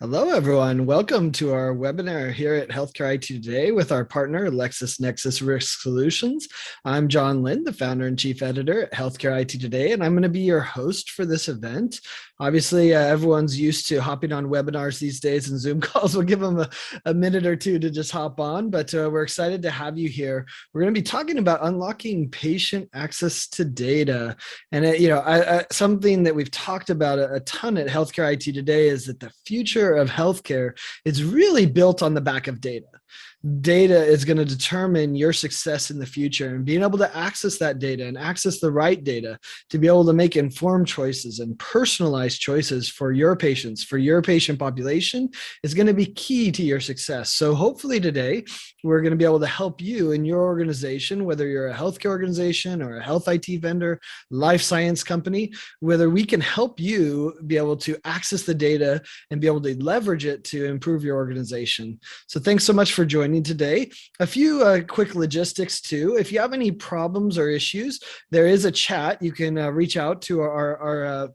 Hello, everyone. Welcome to our webinar here at Healthcare IT Today with our partner, LexisNexis Risk Solutions. I'm John Lynn, the founder and chief editor at Healthcare IT Today, and I'm going to be your host for this event. Obviously, everyone's used to hopping on webinars these days, and Zoom calls will give them a minute or two to just hop on, but we're excited to have you here. We're going to be talking about unlocking patient access to data. And something that we've talked about a ton at Healthcare IT Today is that the future of healthcare is really built on the back of data. Data is going to determine your success in the future, and being able to access that data and access the right data to be able to make informed choices and personalized choices for your patients, for your patient population, is going to be key to your success. So hopefully today we're going to be able to help you in your organization, whether you're a healthcare organization or a health IT vendor, life science company, whether we can help you be able to access the data and be able to leverage it to improve your organization. So thanks so much for joining today. A few quick logistics too. If you have any problems or issues, there is a chat. You can reach out to our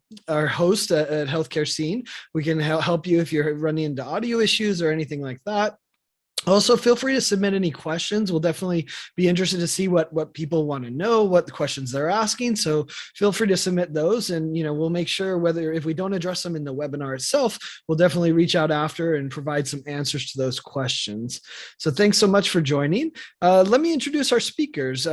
host at Healthcare Scene. We can help you if you're running into audio issues or anything like that. Also, feel free to submit any questions. We'll definitely be interested to see what people want to know, what the questions they're asking. So feel free to submit those, and we'll make sure, whether if we don't address them in the webinar itself, we'll definitely reach out after and provide some answers to those questions. So thanks so much for joining. Let me introduce our speakers.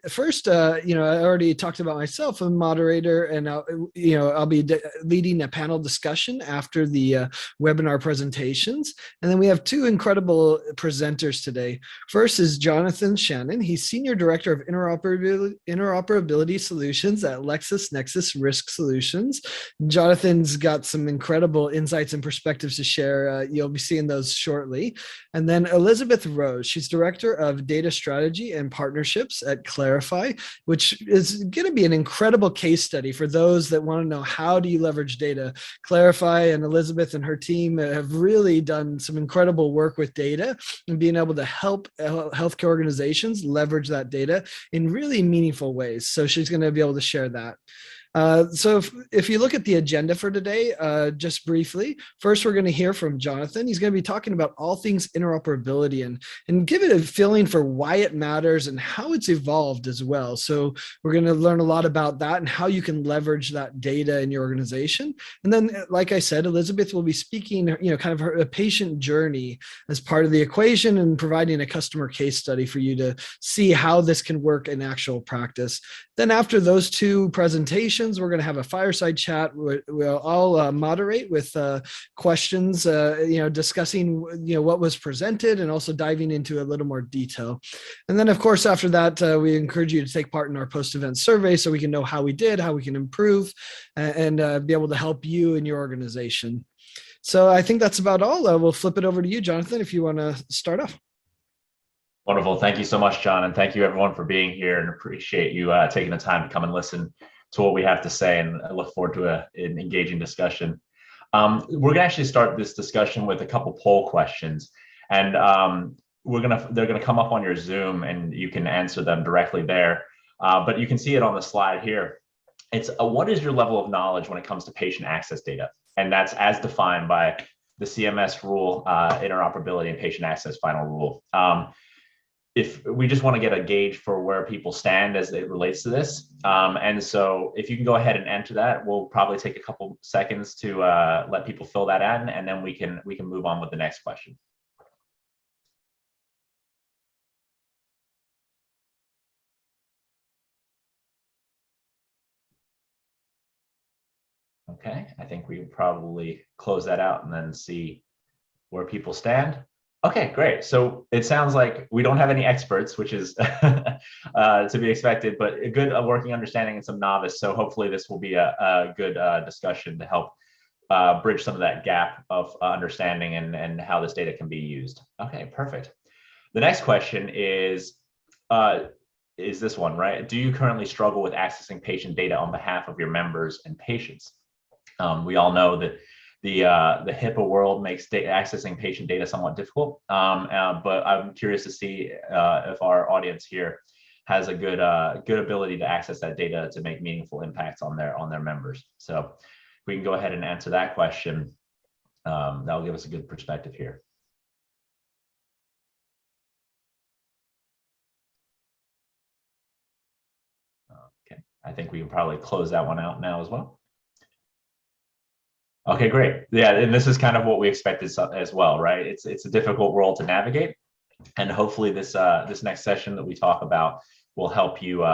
First, I already talked about myself. I'm a moderator, and I'll be leading a panel discussion after the webinar presentations. And then we have two incredible presenters today. First is Jonathan Shannon. He's Senior Director of Interoperability Solutions at LexisNexis Risk Solutions. Jonathan's got some incredible insights and perspectives to share. You'll be seeing those shortly. And then Elizabeth Rose. She's Director of Data Strategy and Partnerships at Clarify, which is going to be an incredible case study for those that want to know, how do you leverage data? Clarify and Elizabeth and her team have really done some incredible work with data and being able to help healthcare organizations leverage that data in really meaningful ways. So she's going to be able to share that. So if you look at the agenda for today, just briefly, first we're going to hear from Jonathan. He's going to be talking about all things interoperability and give it a feeling for why it matters and how it's evolved as well. So we're going to learn a lot about that and how you can leverage that data in your organization. And then, like I said, Elizabeth will be speaking, kind of a patient journey as part of the equation and providing a customer case study for you to see how this can work in actual practice. Then after those two presentations, we're going to have a fireside chat. We'll all moderate with questions, discussing what was presented and also diving into a little more detail. And then, of course, after that, we encourage you to take part in our post-event survey so we can know how we did, how we can improve, and be able to help you and your organization. So I think that's about all. We'll flip it over to you, Jonathan, if you want to start off. Wonderful. Thank you so much, John. And thank you everyone for being here, and appreciate you taking the time to come and listen to what we have to say, and I look forward to an engaging discussion. We're going to actually start this discussion with a couple poll questions, and they're going to come up on your Zoom, and you can answer them directly there. But you can see it on the slide here. It's what is your level of knowledge when it comes to patient access data? And that's as defined by the CMS rule, interoperability and patient access final rule. If we just want to get a gauge for where people stand as it relates to this. And so if you can go ahead and enter that, we'll probably take a couple seconds to let people fill that in, and then we can move on with the next question. Okay, I think we can probably close that out and then see where people stand. Okay, great. So it sounds like we don't have any experts, which is to be expected, but a good working understanding and some novice. So hopefully this will be a good discussion to help bridge some of that gap of understanding and how this data can be used. Okay, perfect. The next question is this one, right? Do you currently struggle with accessing patient data on behalf of your members and patients? We all know that the HIPAA world makes accessing patient data somewhat difficult, but I'm curious to see if our audience here has a good ability to access that data to make meaningful impacts on their members. So we can go ahead and answer that question. That'll give us a good perspective here. Okay, I think we can probably close that one out now as well. Okay, great. Yeah, and this is kind of what we expected as well, right? It's a difficult world to navigate, and hopefully this this next session that we talk about will help you,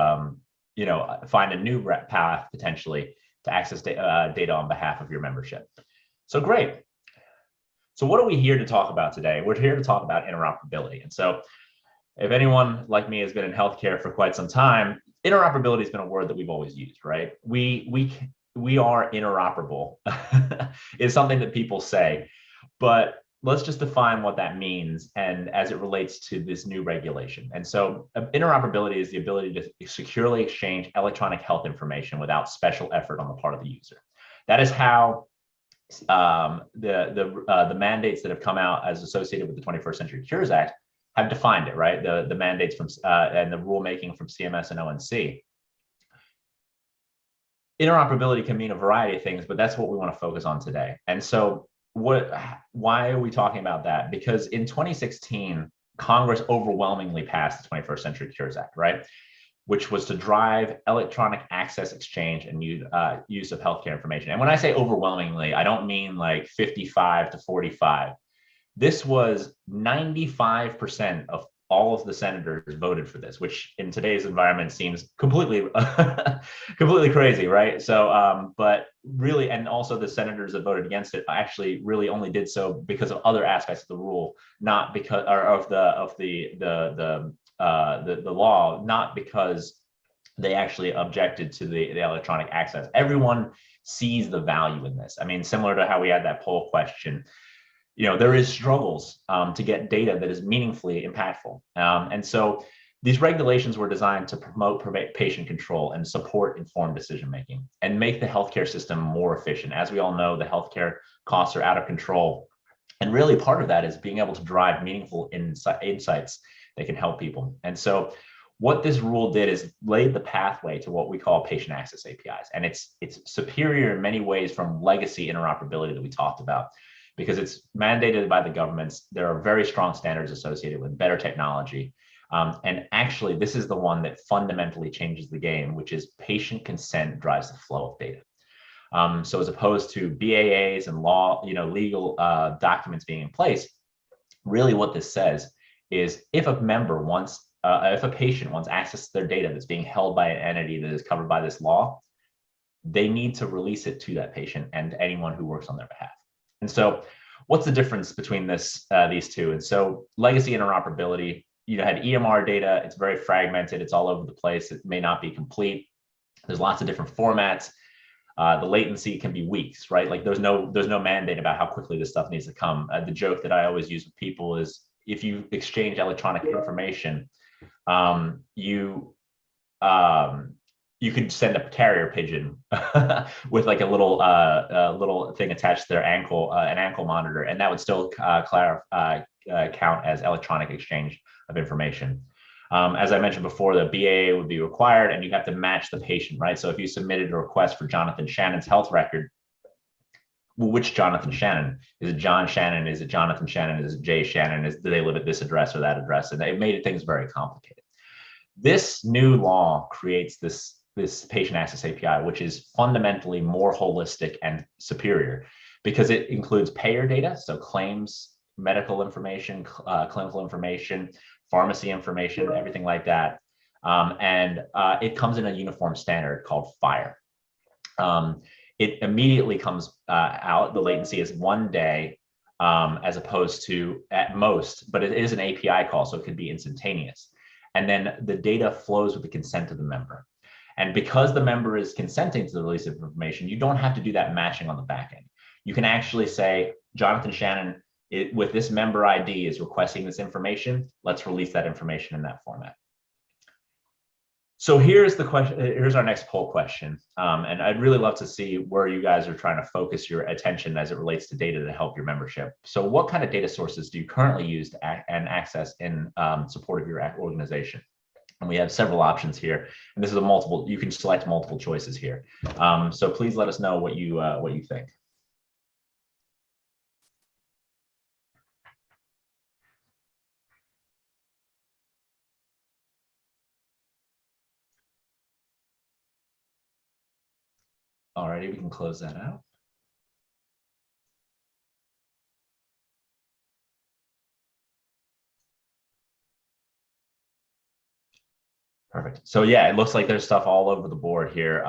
you know, find a new path potentially to access data on behalf of your membership. So great. So what are we here to talk about today? We're here to talk about interoperability. And so if anyone like me has been in healthcare for quite some time, interoperability has been a word that we've always used, right? We are interoperable is something that people say, but let's just define what that means and as it relates to this new regulation. And so interoperability is the ability to securely exchange electronic health information without special effort on the part of the user. That is how the mandates that have come out as associated with the 21st Century Cures Act have defined it, right? The mandates from and the rulemaking from CMS and ONC. Interoperability can mean a variety of things, but that's what we want to focus on today. And so why are we talking about that? Because in 2016, Congress overwhelmingly passed the 21st Century Cures Act, right? Which was to drive electronic access exchange and use of healthcare information. And when I say overwhelmingly, I don't mean like 55 to 45. This was 95% of all of the senators voted for this, which in today's environment seems completely, completely crazy, right? So, but really, and also the senators that voted against it actually really only did so because of other aspects of the rule, not because or of the law, not because they actually objected to the electronic access. Everyone sees the value in this. I mean, similar to how we had that poll question, you know, there is struggles to get data that is meaningfully impactful. And so these regulations were designed to promote patient control and support informed decision-making and make the healthcare system more efficient. As we all know, the healthcare costs are out of control. And really part of that is being able to drive meaningful insights that can help people. And so what this rule did is laid the pathway to what we call patient access APIs. And it's superior in many ways from legacy interoperability that we talked about, because it's mandated by the governments. There are very strong standards associated with better technology. And actually, this is the one that fundamentally changes the game, which is patient consent drives the flow of data. So as opposed to BAAs and law, you know, legal documents being in place, really what this says is if a member wants, if a patient wants access to their data that's being held by an entity that is covered by this law, they need to release it to that patient and anyone who works on their behalf. And so what's the difference between these two? And so legacy interoperability, you had EMR data, it's very fragmented, it's all over the place, it may not be complete. There's lots of different formats. The latency can be weeks, right? Like there's no mandate about how quickly this stuff needs to come. The joke that I always use with people is if you exchange electronic information, you could send a carrier pigeon with like a little thing attached to their ankle, an ankle monitor, and that would still count as electronic exchange of information. As I mentioned before, the BAA would be required, and you have to match the patient, right? So if you submitted a request for Jonathan Shannon's health record, well, which Jonathan Shannon? Is it John Shannon? Is it Jonathan Shannon? Is it Jay Shannon? Do they live at this address or that address? And it made things very complicated. This new law creates this patient access API, which is fundamentally more holistic and superior because it includes payer data, so claims, medical information, clinical information, pharmacy information, everything like that. And it comes in a uniform standard called FHIR. It immediately comes out, the latency is 1 day as opposed to at most, but it is an API call, so it could be instantaneous. And then the data flows with the consent of the member. And because the member is consenting to the release of information, you don't have to do that matching on the back end. You can actually say, Jonathan Shannon, with this member ID is requesting this information, let's release that information in that format. So here's the question, here's our next poll question. And I'd really love to see where you guys are trying to focus your attention as it relates to data to help your membership. So what kind of data sources do you currently use to and access in support of your organization? And we have several options here, and this is a multiple, you can select multiple choices here. So please let us know what you think. Alrighty, we can close that out. Perfect. So yeah, it looks like there's stuff all over the board here.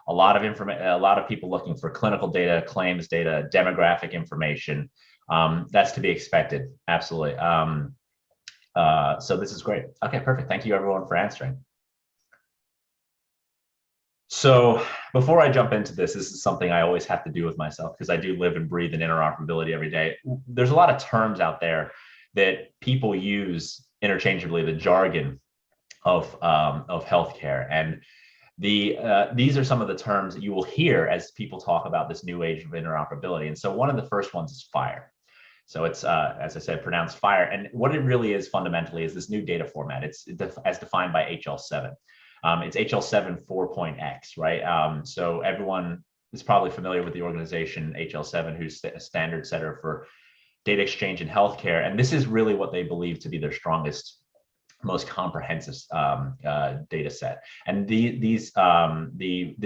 A lot of information, a lot of people looking for clinical data, claims data, demographic information. That's to be expected. Absolutely. So this is great. Okay, perfect. Thank you everyone for answering. So before I jump into this is something I always have to do with myself because I do live and breathe in interoperability every day. There's a lot of terms out there that people use interchangeably, the jargon of healthcare. And these are some of the terms that you will hear as people talk about this new age of interoperability. And so one of the first ones is FHIR. So it's, as I said, pronounced FHIR. And what it really is fundamentally is this new data format. It's as defined by HL7. It's HL7 4.x, right? So everyone is probably familiar with the organization HL7, who's a standard setter for data exchange in healthcare. And this is really what they believe to be their strongest, most comprehensive data set. And this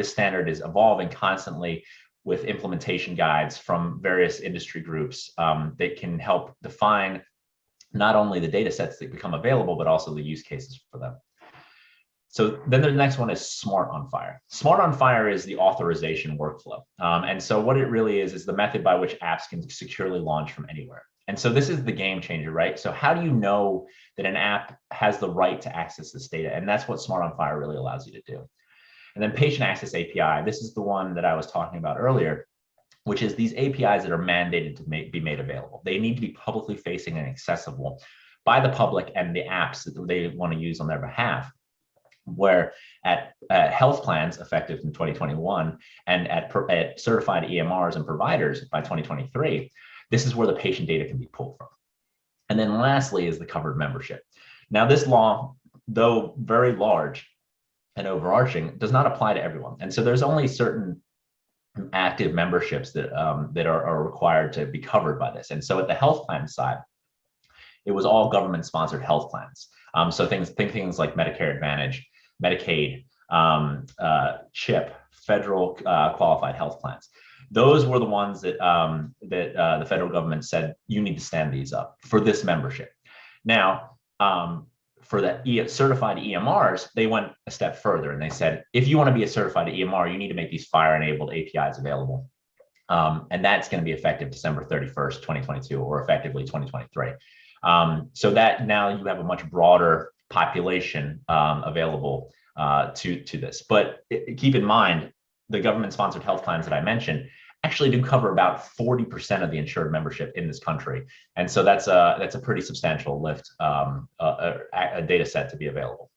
standard is evolving constantly with implementation guides from various industry groups that can help define not only the data sets that become available, but also the use cases for them. So then the next one is Smart on FHIR. Smart on FHIR is the authorization workflow. And so what it really is the method by which apps can securely launch from anywhere. And so this is the game changer, right? So how do you know that an app has the right to access this data? And that's what Smart on FHIR really allows you to do. And then Patient Access API, this is the one that I was talking about earlier, which is these APIs that are mandated to be made available. They need to be publicly facing and accessible by the public and the apps that they want to use on their behalf. Where at health plans effective in 2021 and at certified EMRs and providers by 2023, this is where the patient data can be pulled from. And then lastly is the covered membership. Now this law, though very large and overarching, does not apply to everyone. And so there's only certain active memberships that, that are required to be covered by this. And so at the health plan side, it was all government sponsored health plans. So think things like Medicare Advantage, Medicaid, CHIP, federal qualified health plans. Those were the ones that the federal government said you need to stand these up for this membership. Now, for the certified EMRs, they went a step further and they said, if you want to be a certified EMR, you need to make these FHIR-enabled APIs available. And that's going to be effective December 31st, 2022, or effectively 2023. So that now you have a much broader population available to this. But keep in mind, the government-sponsored health plans that I mentioned actually do cover about 40% of the insured membership in this country. And so that's a pretty substantial lift, a data set to be available.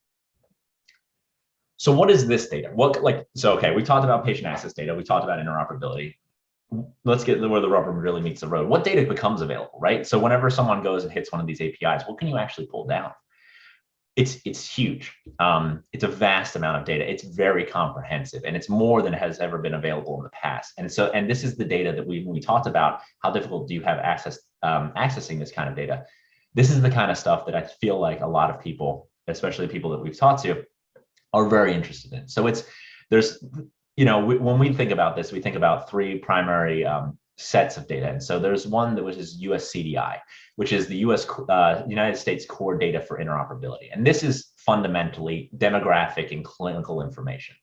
So what is this data? Okay, we talked about patient access data. We talked about interoperability. Let's get where the rubber really meets the road. What data becomes available, right? So whenever someone goes and hits one of these APIs, what can you actually pull down? It's huge. It's a vast amount of data. It's very comprehensive, and it's more than has ever been available in the past. And this is the data that when we talked about how difficult do you have accessing this kind of data. This is the kind of stuff that I feel like a lot of people, especially people that we've talked to, are very interested in. So there's when we think about this, we think about three primary sets of data. And so there's one that is US CDI, which is the United States core data for interoperability. And this is fundamentally demographic and clinical information.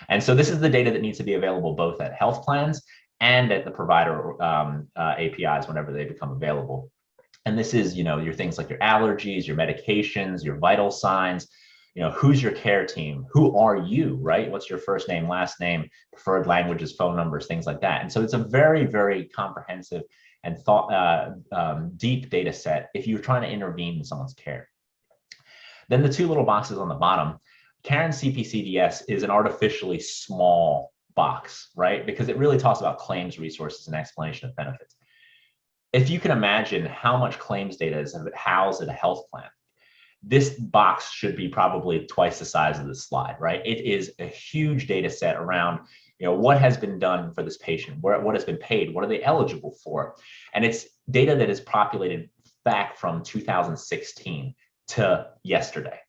And so this is the data that needs to be available both at health plans and at the provider APIs whenever they become available. And this is, your things like your allergies, your medications, your vital signs, who's your care team? Who are you, right? What's your first name, last name, preferred languages, phone numbers, things like that. And so it's a very, very comprehensive and deep data set if you're trying to intervene in someone's care. Then the two little boxes on the bottom, Karen CPCDS is an artificially small box, right? Because it really talks about claims, resources, and explanation of benefits. If you can imagine how much claims data is housed at a health plan, this box should be probably twice the size of this slide, right? It is a huge data set around, what has been done for this patient, what has been paid, what are they eligible for? And it's data that is populated back from 2016 to yesterday.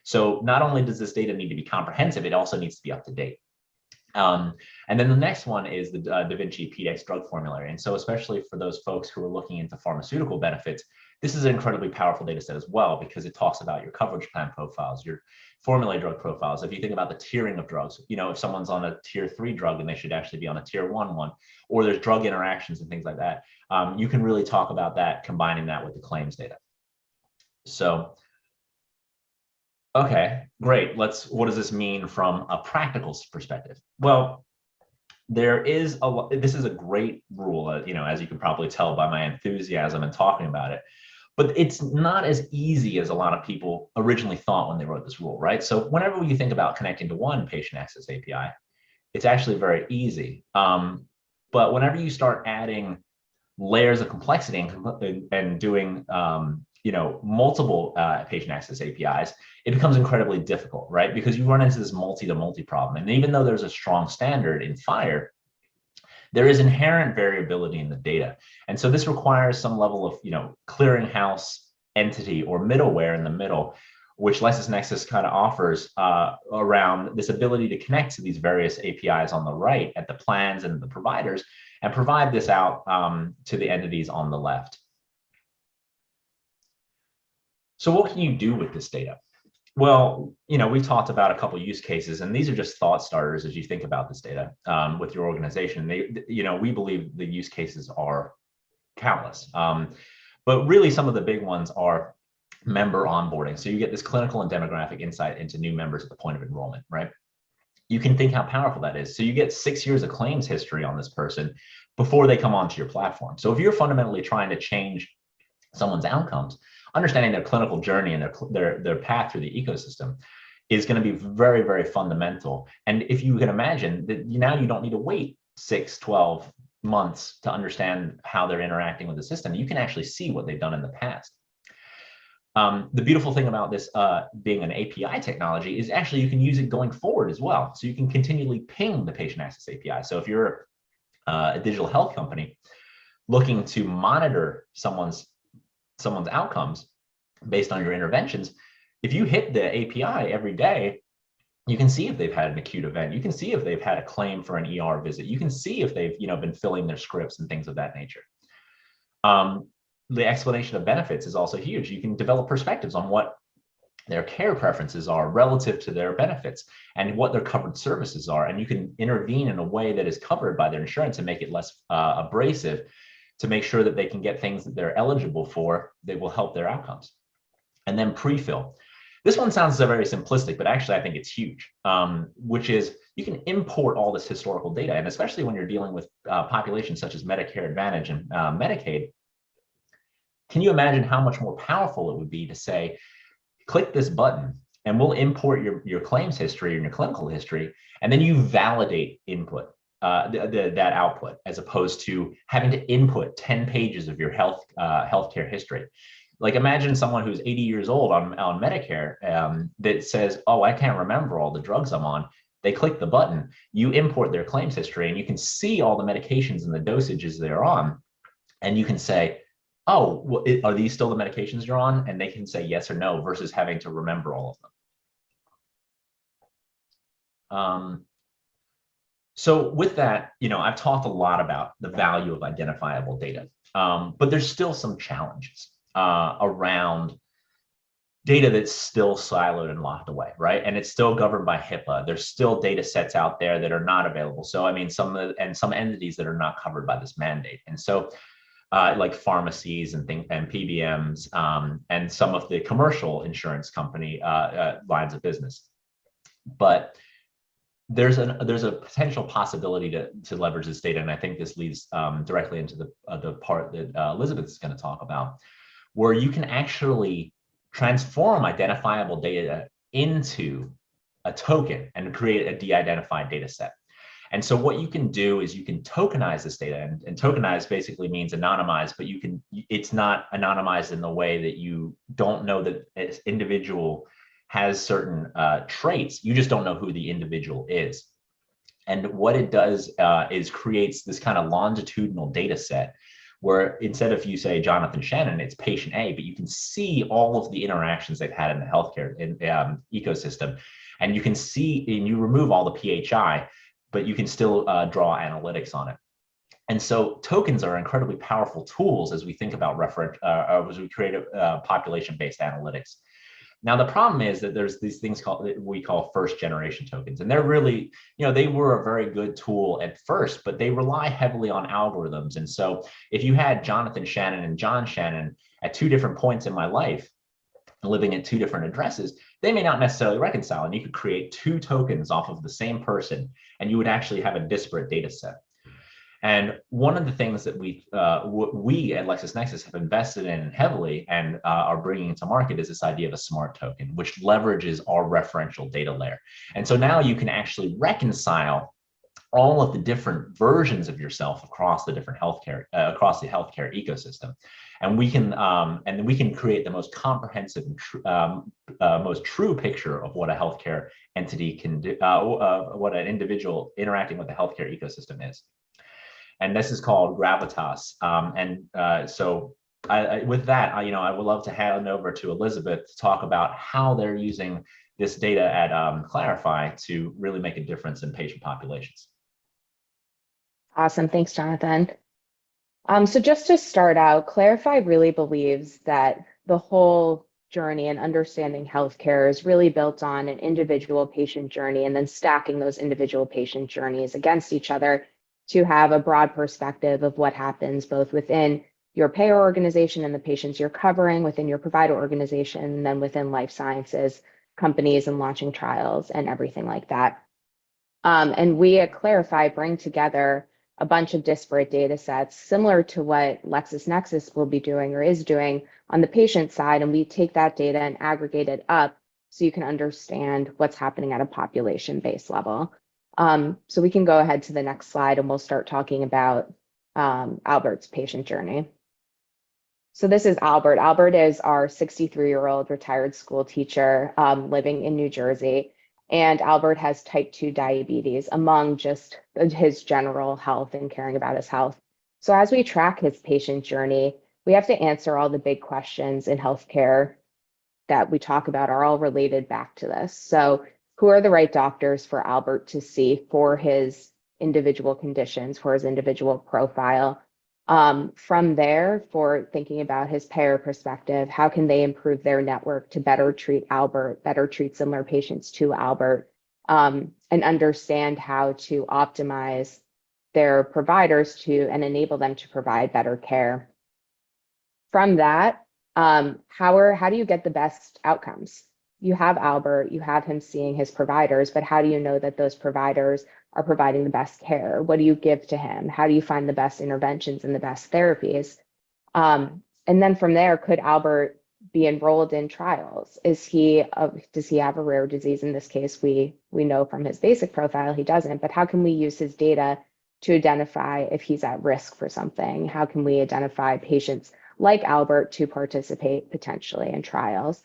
So not only does this data need to be comprehensive, it also needs to be up to date. And then the next one is the Da Vinci PDX drug formulary. And so especially for those folks who are looking into pharmaceutical benefits, this is an incredibly powerful data set as well, because it talks about your coverage plan profiles, your formulary drug profiles. If you think about the tiering of drugs, if someone's on a tier 3 drug and they should actually be on a tier 1 one, or there's drug interactions and things like that, you can really talk about that, combining that with the claims data. So, okay, great. What does this mean from a practical perspective? Well, this is a great rule, as you can probably tell by my enthusiasm in talking about it, but it's not as easy as a lot of people originally thought when they wrote this rule, right? So whenever you think about connecting to one patient access API, it's actually very easy. But whenever you start adding layers of complexity and doing multiple patient access APIs, it becomes incredibly difficult, right? Because you run into this multi-to-multi problem. And even though there's a strong standard in FHIR, there is inherent variability in the data. And so this requires some level of, clearinghouse entity or middleware in the middle, which LexisNexis kind of offers around this ability to connect to these various APIs on the right at the plans and the providers, and provide this out to the entities on the left. So what can you do with this data? Well, we talked about a couple of use cases, and these are just thought starters as you think about this data with your organization. We believe the use cases are countless, but really some of the big ones are member onboarding. So you get this clinical and demographic insight into new members at the point of enrollment, right? You can think how powerful that is. So you get 6 years of claims history on this person before they come onto your platform. So if you're fundamentally trying to change someone's outcomes, understanding their clinical journey and their path through the ecosystem is going to be very, very fundamental. And if you can imagine that now you don't need to wait 6, 12 months to understand how they're interacting with the system, you can actually see what they've done in the past. The beautiful thing about this being an API technology is actually you can use it going forward as well. So you can continually ping the patient access API. So if you're a digital health company looking to monitor someone's outcomes based on your interventions, if you hit the API every day, you can see if they've had an acute event. You can see if they've had a claim for an ER visit. You can see if they've been filling their scripts and things of that nature. The explanation of benefits is also huge. You can develop perspectives on what their care preferences are relative to their benefits and what their covered services are. And you can intervene in a way that is covered by their insurance and make it less abrasive, to make sure that they can get things that they're eligible for that will help their outcomes. And then pre-fill. This one sounds very simplistic, but actually I think it's huge, which is you can import all this historical data. And especially when you're dealing with populations such as Medicare Advantage and Medicaid, can you imagine how much more powerful it would be to say, click this button and we'll import your claims history and your clinical history, and then you validate input. That output, as opposed to having to input 10 pages of your healthcare history. Like imagine someone who's 80 years old on Medicare that says, oh, I can't remember all the drugs I'm on. They click the button, you import their claims history, and you can see all the medications and the dosages they're on. And you can say, oh, well, are these still the medications you're on? And they can say yes or no, versus having to remember all of them. So with that, I've talked a lot about the value of identifiable data, but there's still some challenges around data that's still siloed and locked away, right? And it's still governed by HIPAA. There's still data sets out there that are not available. So, I mean, some entities that are not covered by this mandate. And so like pharmacies and PBMs and some of the commercial insurance company lines of business. But there's a potential possibility to leverage this data, and I think this leads directly into the part that Elizabeth is going to talk about, where you can actually transform identifiable data into a token and create a de-identified data set. And so what you can do is you can tokenize this data, and tokenize basically means anonymized, but it's not anonymized in the way that you don't know that this individual has certain traits. You just don't know who the individual is. And what it does is creates this kind of longitudinal data set where instead of you say Jonathan Shannon, it's patient A, but you can see all of the interactions they've had in the healthcare ecosystem. And you can see, and you remove all the PHI, but you can still draw analytics on it. And so tokens are incredibly powerful tools as we think about as we create population-based analytics. Now, the problem is that there's these things that we call first generation tokens, and they're really, they were a very good tool at first, but they rely heavily on algorithms. And so if you had Jonathan Shannon and John Shannon at two different points in my life, living at two different addresses, they may not necessarily reconcile. And you could create two tokens off of the same person, and you would actually have a disparate data set. And one of the things that we at LexisNexis have invested in heavily and are bringing to market is this idea of a smart token, which leverages our referential data layer. And so now you can actually reconcile all of the different versions of yourself across the different healthcare, across the healthcare ecosystem. And we can create the most comprehensive and most true picture of what a healthcare entity can do, what an individual interacting with the healthcare ecosystem is. And this is called gravitas. So with that, I would love to hand over to Elizabeth to talk about how they're using this data at Clarify to really make a difference in patient populations. Awesome, thanks, Jonathan. So just to start out, Clarify really believes that the whole journey and understanding healthcare is really built on an individual patient journey and then stacking those individual patient journeys against each other to have a broad perspective of what happens both within your payer organization and the patients you're covering, within your provider organization, and then within life sciences companies and launching trials and everything like that. And we at Clarify bring together a bunch of disparate data sets similar to what LexisNexis will be doing or is doing on the patient side. And we take that data and aggregate it up so you can understand what's happening at a population-based level. So we can go ahead to the next slide and we'll start talking about Albert's patient journey. So this is Albert. Albert is our 63-year-old retired school teacher living in New Jersey. And Albert has type 2 diabetes among just his general health and caring about his health. So as we track his patient journey, we have to answer all the big questions in healthcare that we talk about are all related back to this. So who are the right doctors for Albert to see for his individual conditions, for his individual profile? From there, for thinking about his payer perspective, how can they improve their network to better treat Albert, better treat similar patients to Albert, and understand how to optimize their providers and enable them to provide better care. From that, how do you get the best outcomes? You have Albert, you have him seeing his providers, but how do you know that those providers are providing the best care? What do you give to him? How do you find the best interventions and the best therapies? And then from there, could Albert be enrolled in trials? Does he have a rare disease? In this case, we know from his basic profile he doesn't, but how can we use his data to identify if he's at risk for something? How can we identify patients like Albert to participate potentially in trials?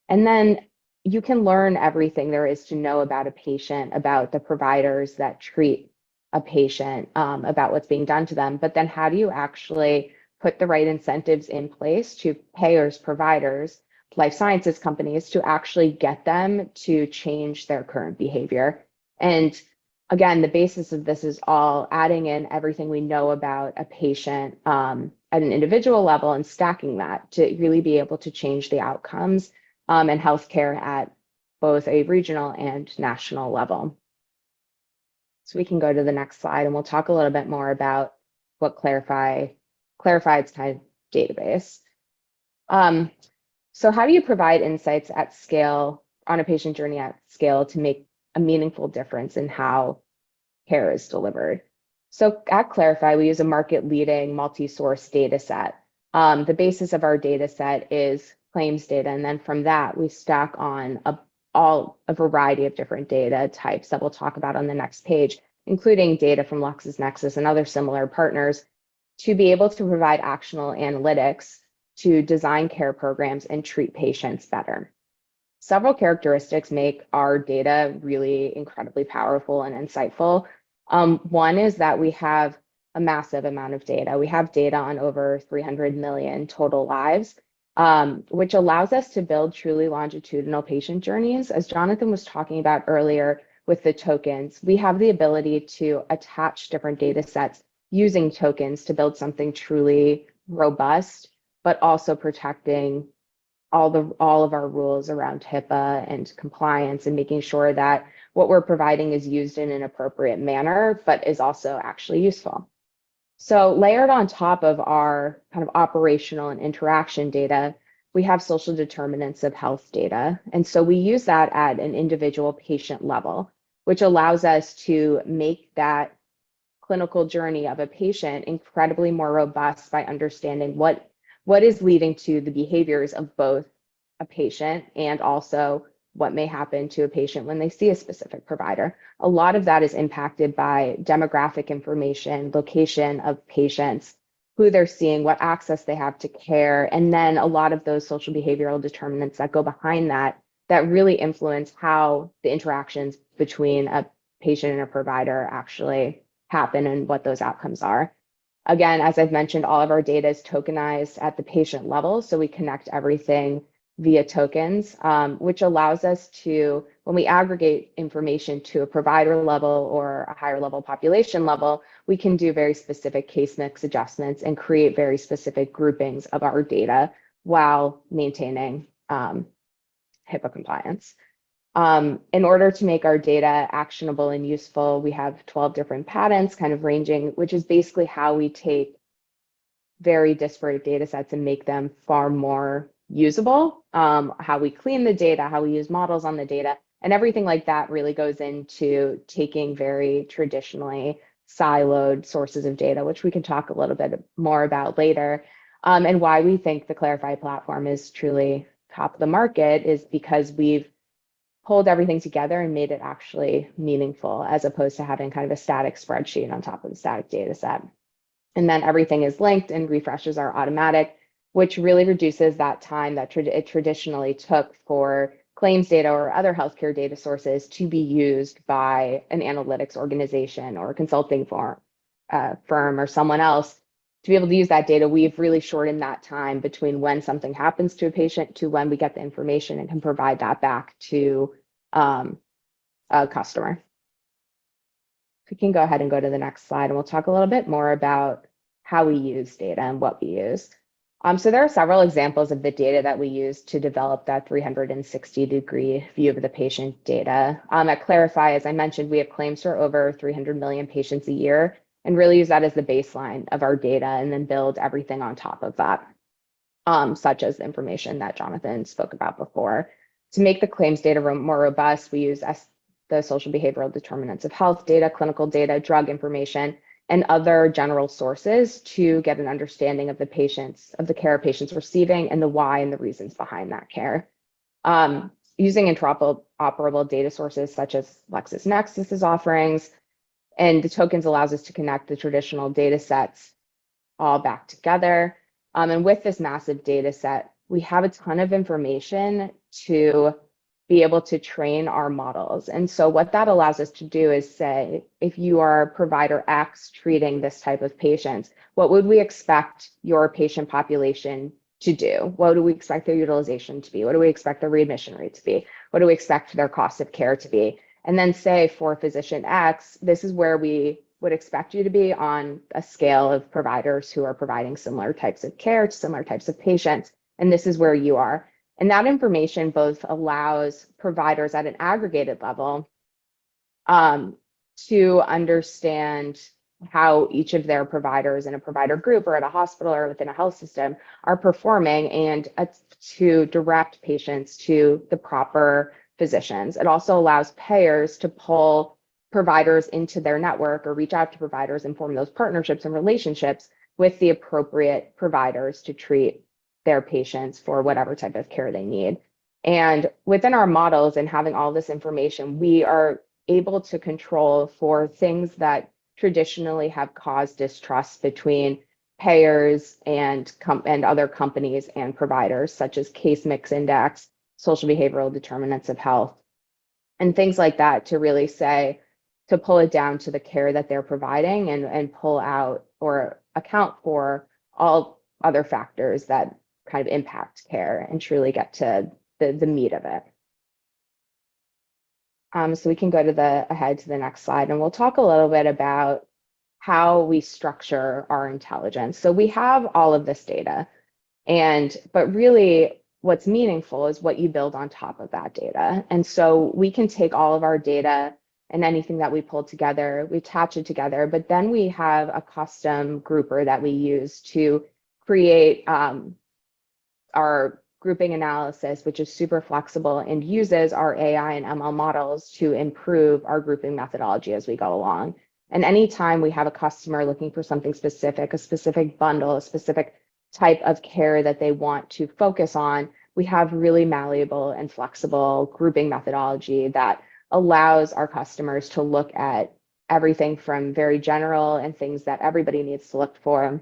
And then you can learn everything there is to know about a patient, about the providers that treat a patient, about what's being done to them. But then how do you actually put the right incentives in place to payers, providers, life sciences companies to actually get them to change their current behavior? And again, the basis of this is all adding in everything we know about a patient at an individual level and stacking that to really be able to change the outcomes and healthcare at both a regional and national level. So we can go to the next slide and we'll talk a little bit more about what Clarified's kind of database. So how do you provide insights at scale on a patient journey at scale to make a meaningful difference in how care is delivered? So at Clarify, we use a market-leading multi-source data set. The basis of our data set is claims data, and then from that, we stack on a variety of different data types that we'll talk about on the next page, including data from LexisNexis and other similar partners, to be able to provide actionable analytics to design care programs and treat patients better. Several characteristics make our data really incredibly powerful and insightful. One is that we have a massive amount of data. We have data on over 300 million total lives, which allows us to build truly longitudinal patient journeys. As Jonathan was talking about earlier, with the tokens, we have the ability to attach different data sets using tokens to build something truly robust, but also protecting all of our rules around HIPAA and compliance, and making sure that what we're providing is used in an appropriate manner, but is also actually useful. So layered on top of our kind of operational and interaction data, we have social determinants of health data. And so we use that at an individual patient level, which allows us to make that clinical journey of a patient incredibly more robust by understanding what is leading to the behaviors of both a patient and also what may happen to a patient when they see a specific provider. A lot of that is impacted by demographic information, location of patients, who they're seeing, what access they have to care, and then a lot of those social behavioral determinants that go behind that really influence how the interactions between a patient and a provider actually happen and what those outcomes are. Again, as I've mentioned, all of our data is tokenized at the patient level, so we connect everything via tokens, which allows us to, when we aggregate information to a provider level or a higher level population level, we can do very specific case mix adjustments and create very specific groupings of our data while maintaining HIPAA compliance. In order to make our data actionable and useful, we have 12 different patents kind of ranging, which is basically how we take very disparate data sets and make them far more usable, how we clean the data, how we use models on the data, and everything like that really goes into taking very traditionally siloed sources of data, which we can talk a little bit more about later. And why we think the Clarify platform is truly top of the market is because we've pulled everything together and made it actually meaningful, as opposed to having kind of a static spreadsheet on top of a static data set. And then everything is linked and refreshes are automatic, which really reduces that time that it traditionally took for claims data or other healthcare data sources to be used by an analytics organization or a consulting firm or someone else to be able to use that data. We've really shortened that time between when something happens to a patient to when we get the information and can provide that back to a customer. We can go ahead and go to the next slide, and we'll talk a little bit more about how we use data and what we use. So there are several examples of the data that we use to develop that 360-degree view of the patient data. At Clarify, as I mentioned, we have claims for over 300 million patients a year, and really use that as the baseline of our data and then build everything on top of that, such as the information that Jonathan spoke about before. To make the claims data more robust, we use the social behavioral determinants of health data, clinical data, drug information, and other general sources to get an understanding of the care patients receiving and the why and the reasons behind that care. Using interoperable data sources such as LexisNexis's offerings, and the tokens allows us to connect the traditional data sets all back together. And with this massive data set, we have a ton of information to be able to train our models. And so what that allows us to do is say, if you are provider X treating this type of patients, what would we expect your patient population to do? What do we expect their utilization to be? What do we expect their readmission rate to be? What do we expect their cost of care to be? And then say for physician X, this is where we would expect you to be on a scale of providers who are providing similar types of care to similar types of patients. And this is where you are. And that information both allows providers at an aggregated level to understand how each of their providers in a provider group or at a hospital or within a health system are performing, and to direct patients to the proper physicians. It also allows payers to pull providers into their network or reach out to providers and form those partnerships and relationships with the appropriate providers to treat their patients for whatever type of care they need. And within our models and having all this information, we are able to control for things that traditionally have caused distrust between payers and other companies and providers, such as case mix index, social behavioral determinants of health, and things like that, to really say, to pull it down to the care that they're providing and pull out or account for all other factors that kind of impact care and truly get to the meat of it. So we can go to ahead to the next slide, and we'll talk a little bit about how we structure our intelligence. So we have all of this data, but really what's meaningful is what you build on top of that data. And so we can take all of our data and anything that we pull together, we attach it together, but then we have a custom grouper that we use to create our grouping analysis, which is super flexible and uses our AI and ML models to improve our grouping methodology as we go along. And anytime we have a customer looking for something specific, a specific bundle, a specific type of care that they want to focus on, we have really malleable and flexible grouping methodology that allows our customers to look at everything from very general and things that everybody needs to look for,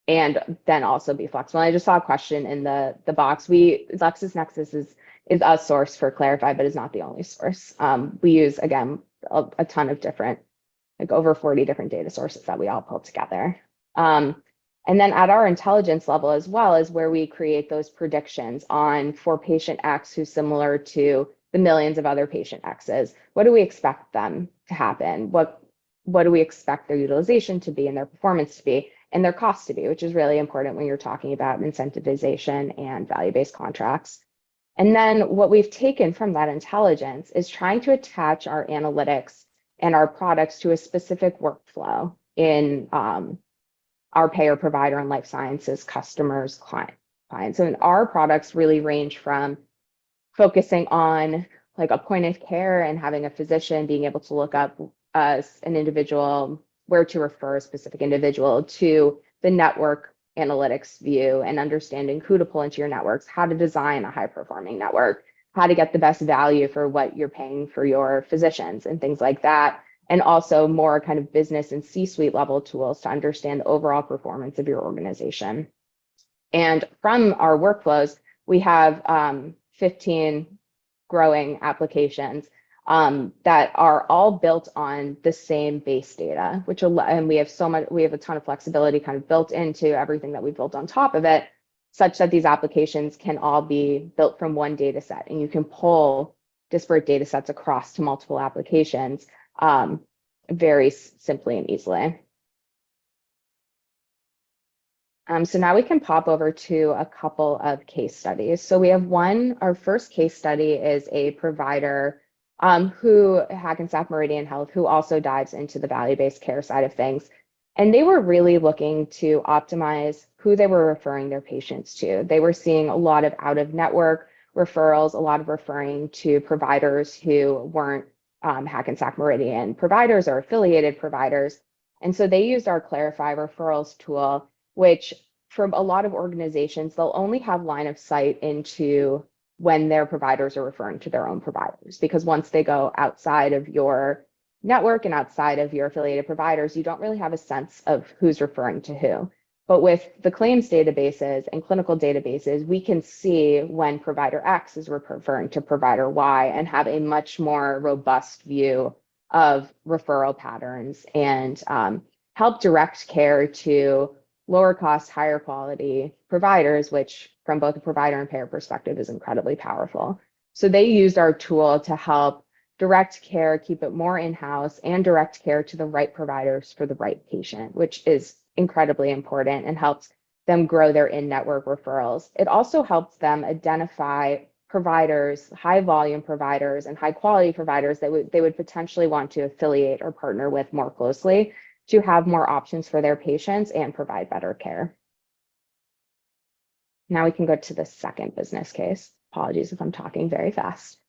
and then also be flexible. I just saw a question in the box. LexisNexis is a source for Clarify, but is not the only source. We use, again, a ton of different, like over 40 different data sources that we all pull together. And then at our intelligence level as well is where we create those predictions on for patient X who's similar to the millions of other patient X's. What do we expect them to happen? What do we expect their utilization to be and their performance to be and their cost to be, which is really important when you're talking about incentivization and value-based contracts. And then what we've taken from that intelligence is trying to attach our analytics and our products to a specific workflow in our payer, provider, and life sciences customers, clients. And our products really range from focusing on like a point of care and having a physician being able to look up an individual, where to refer a specific individual, to the network analytics view and understanding who to pull into your networks, how to design a high-performing network, how to get the best value for what you're paying for your physicians and things like that. And also more kind of business and C-suite level tools to understand the overall performance of your organization. And from our workflows, we have 15 growing applications that are all built on the same base data, and we have a ton of flexibility kind of built into everything that we built on top of it, such that these applications can all be built from one data set, and you can pull disparate data sets across to multiple applications very simply and easily. So now we can pop over to a couple of case studies. So we have our first case study is a provider Hackensack Meridian Health, who also dives into the value-based care side of things. And they were really looking to optimize who they were referring their patients to. They were seeing a lot of out-of-network referrals, a lot of referring to providers who weren't Hackensack Meridian providers or affiliated providers. And so they used our Clarify referrals tool, which for a lot of organizations, they'll only have line of sight into when their providers are referring to their own providers, because once they go outside of your network and outside of your affiliated providers, you don't really have a sense of who's referring to who. But with the claims databases and clinical databases, we can see when provider X is referring to provider Y and have a much more robust view of referral patterns and help direct care to lower cost, higher quality providers, which from both a provider and payer perspective is incredibly powerful. So they used our tool to help direct care, keep it more in-house, and direct care to the right providers for the right patient, which is incredibly important and helps them grow their in-network referrals. It also helps them identify providers, high volume providers and high quality providers that they would potentially want to affiliate or partner with more closely to have more options for their patients and provide better care. Now we can go to the second business case. Apologies if I'm talking very fast.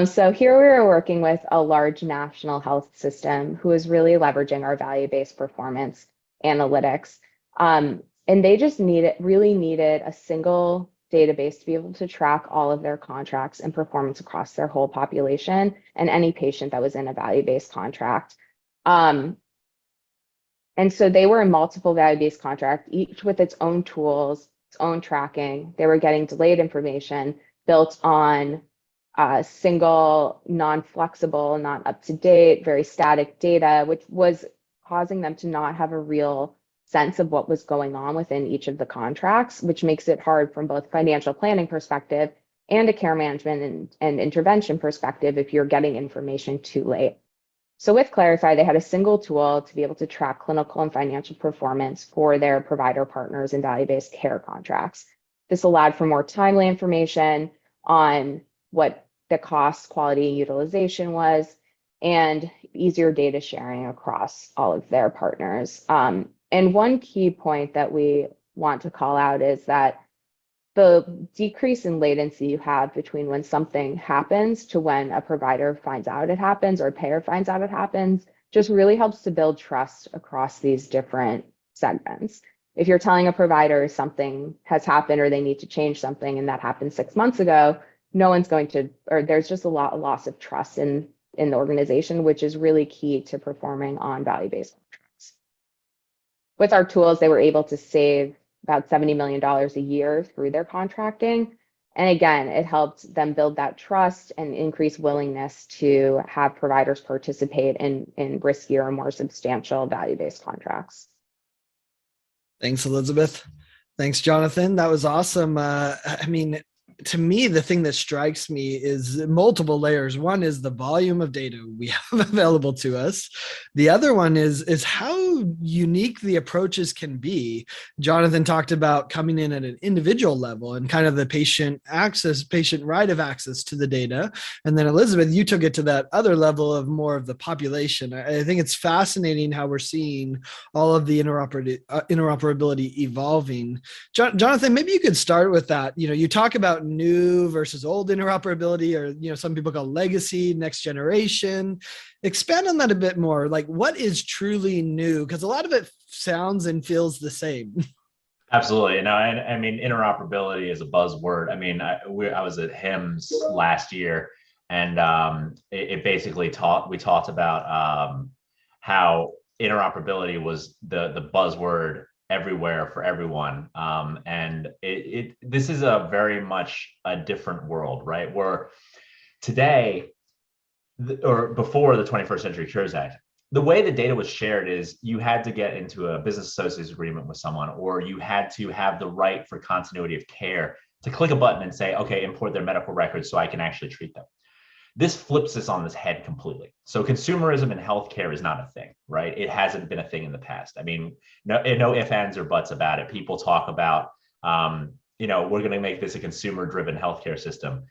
So here we are working with a large national health system who is really leveraging our value-based performance analytics. And they just really needed a single database to be able to track all of their contracts and performance across their whole population and any patient that was in a value-based contract. And so they were in multiple value-based contracts, each with its own tools, its own tracking. They were getting delayed information built on single, non-flexible, not up-to-date, very static data, which was causing them to not have a real sense of what was going on within each of the contracts, which makes it hard from both financial planning perspective and a care management and intervention perspective if you're getting information too late. So with Clarify, they had a single tool to be able to track clinical and financial performance for their provider partners and value-based care contracts. This allowed for more timely information on what the cost, quality, and utilization was, and easier data sharing across all of their partners. And one key point that we want to call out is that the decrease in latency you have between when something happens to when a provider finds out it happens or a payer finds out it happens just really helps to build trust across these different segments. If you're telling a provider something has happened or they need to change something and that happened 6 months ago, no one's going to, or there's just a loss of trust in the organization, which is really key to performing on value-based contracts. With our tools, they were able to save about $70 million a year through their contracting. And again, it helped them build that trust and increase willingness to have providers participate in riskier or more substantial value-based contracts. Thanks, Elizabeth. Thanks, Jonathan. That was awesome. To me, the thing that strikes me is multiple layers. One is the volume of data we have available to us. The other one is how unique the approaches can be. Jonathan talked about coming in at an individual level and kind of the patient right of access to the data. And then Elizabeth, you took it to that other level of more of the population. I think it's fascinating how we're seeing all of the interoperability evolving. Jonathan, maybe you could start with that. You talk about new versus old interoperability, or some people call legacy, next generation. Expand on that a bit more. Like, what is truly new? Because a lot of it sounds and feels the same. Absolutely. No, and I mean, interoperability is a buzzword. I mean, I was at HIMSS last year, and it basically we talked about how interoperability was the buzzword everywhere for everyone. And this is a very much a different world, right? Where today, or before the 21st Century Cures Act, the way the data was shared is you had to get into a business associates agreement with someone, or you had to have the right for continuity of care to click a button and say, okay, import their medical records so I can actually treat them. This flips this on this head completely. So consumerism in healthcare is not a thing, right? It hasn't been a thing in the past. I mean, no ifs, ands, or buts about it. People talk about, we're going to make this a consumer-driven healthcare system.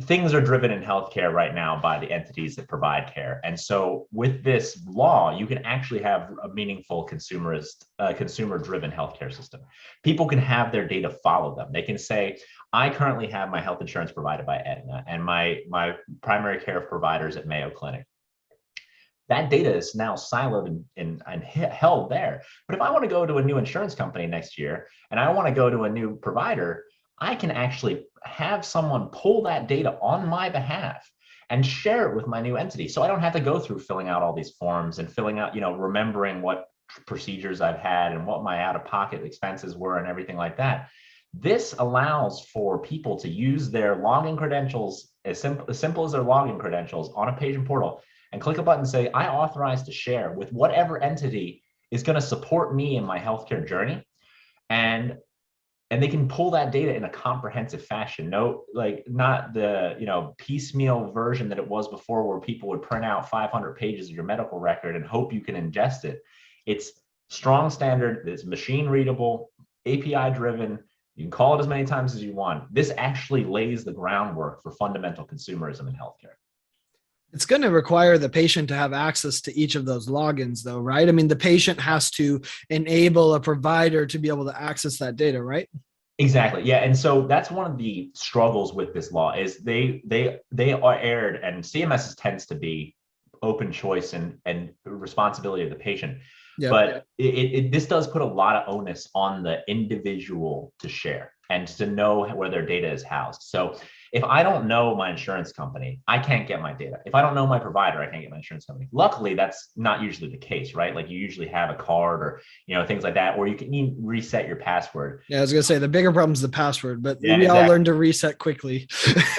Things are driven in healthcare right now by the entities that provide care. And so with this law, you can actually have a meaningful consumer-driven healthcare system. People can have their data follow them. They can say, I currently have my health insurance provided by Aetna and my primary care providers at Mayo Clinic. That data is now siloed and held there. But if I want to go to a new insurance company next year and I want to go to a new provider, I can actually have someone pull that data on my behalf and share it with my new entity. So I don't have to go through filling out all these forms and filling out, remembering what procedures I've had and what my out-of-pocket expenses were and everything like that. This allows for people to use their login credentials, as simple as their login credentials on a page and portal, and click a button and say, I authorize to share with whatever entity is going to support me in my healthcare journey. And they can pull that data in a comprehensive fashion. Not the piecemeal version that it was before, where people would print out 500 pages of your medical record and hope you can ingest it. It's strong standard, it's machine readable, API driven. You can call it as many times as you want. This actually lays the groundwork for fundamental consumerism in healthcare. It's going to require the patient to have access to each of those logins, though, right? I mean, the patient has to enable a provider to be able to access that data, right? Exactly. Yeah. And so that's one of the struggles with this law is they are aired, and CMS tends to be open choice and responsibility of the patient. Yep. But this does put a lot of onus on the individual to share and to know where their data is housed. So if I don't know my insurance company, I can't get my data. If I don't know my provider, I can't get my insurance company. Luckily, that's not usually the case, right? Like you usually have a card or, things like that, or you can even reset your password. Yeah, I was going to say the bigger problem is the password, but we all learn to reset quickly.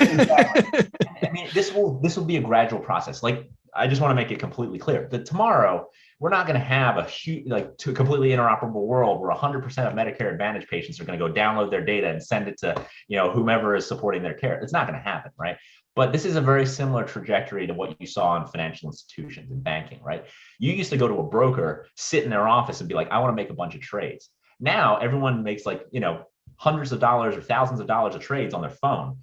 Exactly. I mean, this will be a gradual process. Like, I just want to make it completely clear that tomorrow we're not going to have a huge, like, to a completely interoperable world where 100% of Medicare Advantage patients are going to go download their data and send it to, whomever is supporting their care. It's not going to happen, right? But this is a very similar trajectory to what you saw in financial institutions and banking, right? You used to go to a broker, sit in their office and be like, I want to make a bunch of trades. Now everyone makes like, hundreds of dollars or thousands of dollars of trades on their phone.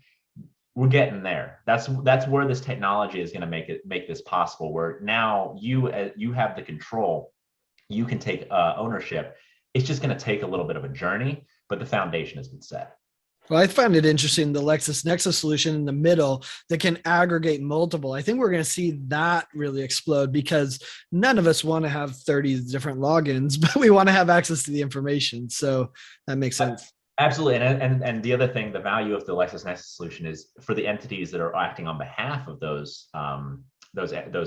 We're getting there. That's where this technology is going to make this possible, where now you have the control, you can take ownership. It's just going to take a little bit of a journey, but the foundation has been set. Well, I find it interesting, the LexisNexis solution in the middle that can aggregate multiple. I think we're going to see that really explode, because none of us want to have 30 different logins, but we want to have access to the information. So that makes sense. Absolutely. And the other thing, the value of the LexisNexis solution is for the entities that are acting on behalf of those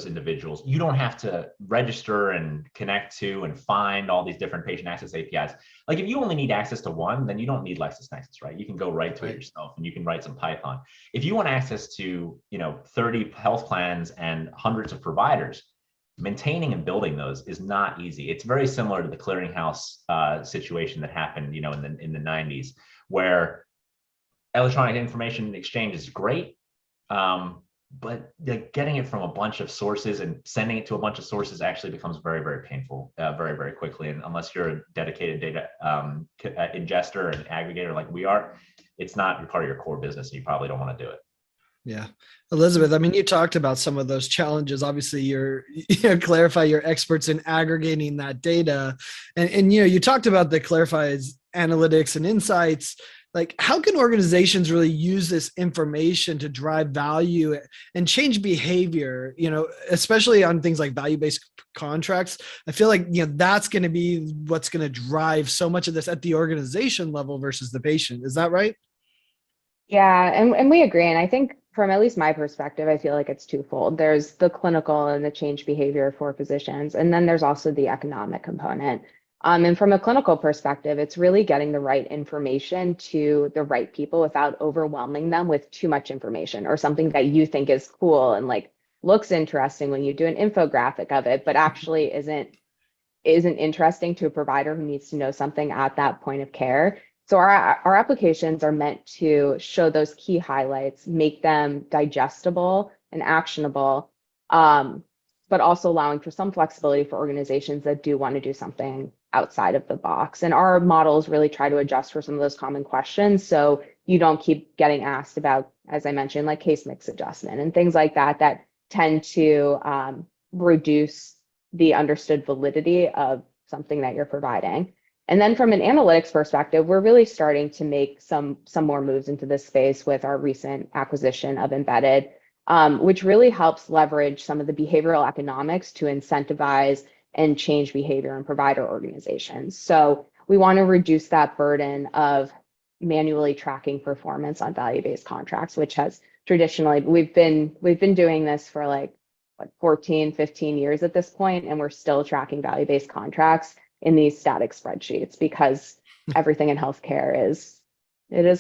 individuals. You don't have to register and connect to and find all these different patient access APIs. Like, if you only need access to one, then you don't need LexisNexis, right? You can go right to it yourself, and you can write some Python. If you want access to 30 health plans and hundreds of providers, maintaining and building those is not easy. It's very similar to the clearinghouse situation that happened, in the 90s, where electronic information exchange is great, but getting it from a bunch of sources and sending it to a bunch of sources actually becomes very, very painful, very, very quickly. And unless you're a dedicated data ingester and aggregator like we are, it's not part of your core business, and you probably don't want to do it. Yeah. Elizabeth, I mean, you talked about some of those challenges. Obviously, Clarify, you're experts in aggregating that data. And you talked about the Clarify's analytics and insights. Like, how can organizations really use this information to drive value and change behavior, especially on things like value-based contracts? I feel like, that's going to be what's going to drive so much of this at the organization level versus the patient. Is that right? Yeah, and we agree. And I think from at least my perspective, I feel like it's twofold. There's the clinical and the change behavior for physicians, and then there's also the economic component. And from a clinical perspective, it's really getting the right information to the right people without overwhelming them with too much information, or something that you think is cool and like looks interesting when you do an infographic of it, but actually isn't interesting to a provider who needs to know something at that point of care. So our applications are meant to show those key highlights, make them digestible and actionable, but also allowing for some flexibility for organizations that do want to do something outside of the box. And our models really try to adjust for some of those common questions, so you don't keep getting asked about, as I mentioned, like case mix adjustment and things like that tend to reduce the understood validity of something that you're providing. And then from an analytics perspective, we're really starting to make some more moves into this space with our recent acquisition of Embedded, which really helps leverage some of the behavioral economics to incentivize and change behavior in provider organizations. So we want to reduce that burden of manually tracking performance on value-based contracts, which has traditionally, we've been doing this for like 14, 15 years at this point, and we're still tracking value-based contracts in these static spreadsheets, because everything in healthcare is